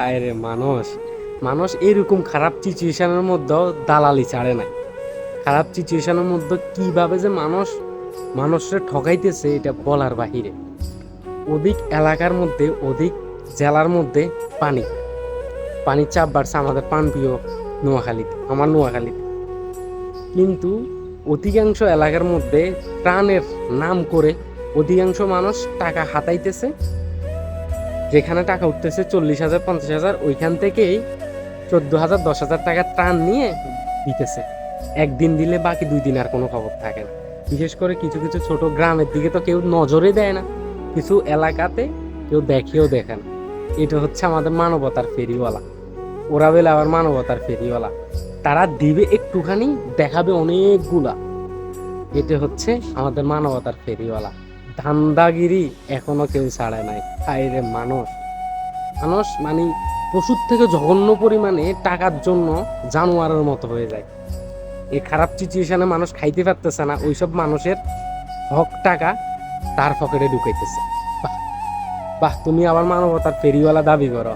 আরে মানুষ, মানুষ এরকম খারাপ সিচুয়েশনের মধ্যেও দালালি ছাড়ে না। খারাপ সিচুয়েশনের মধ্যে কিভাবে যে মানুষ মানুষরে ঠকাইতেছে এটা বলার বাহিরে। অধিক এলাকার মধ্যে, অধিক জেলার মধ্যে পানি পানির চাপ বাড়ছে আমাদের প্রাণপ্রিয় নোয়াখালীতে, আমার নোয়াখালীতে। কিন্তু অধিকাংশ এলাকার মধ্যে ত্রাণের নাম করে অধিকাংশ মানুষ টাকা হাতাইতেছে। যেখানে টাকা উঠতেছে 40,000 50,000, ওইখান থেকেই 14,000 10,000 টাকা ত্রাণ নিয়ে দিতেছে। একদিন দিলে বাকি 2 দিন আর কোনো খবর থাকে না। বিশেষ করে কিছু কিছু ছোট গ্রামের দিকে তো কেউ নজরে দেয় না, কিছু এলাকাতে কেউ দেখেও দেখে না। এটা হচ্ছে আমাদের মানবতার ফেরিওয়ালা। ওরা বেলা আবার মানবতার ফেরিওয়ালা, তারা দিবে একটুখানি, দেখাবে অনেকগুলা। এটা হচ্ছে আমাদের মানবতার ফেরিওয়ালা। ধান্দাগিরি এখনো কেউ ছাড়ে নাই। হায়রে মানুষ, মানুষ মানে পশুর থেকে জঘন্য পরিমাণে টাকার জন্য জানোয়ারের মতো হয়ে যায়। এই খারাপ সিচুয়েশনে মানুষ খাইতে পারতেছে না, ওইসব মানুষের হক টাকা তার পকেটে ঢুকাইতেছে। বাহ বাহ, তুমি আবার মানবতার ফেরিওয়ালা দাবি করো।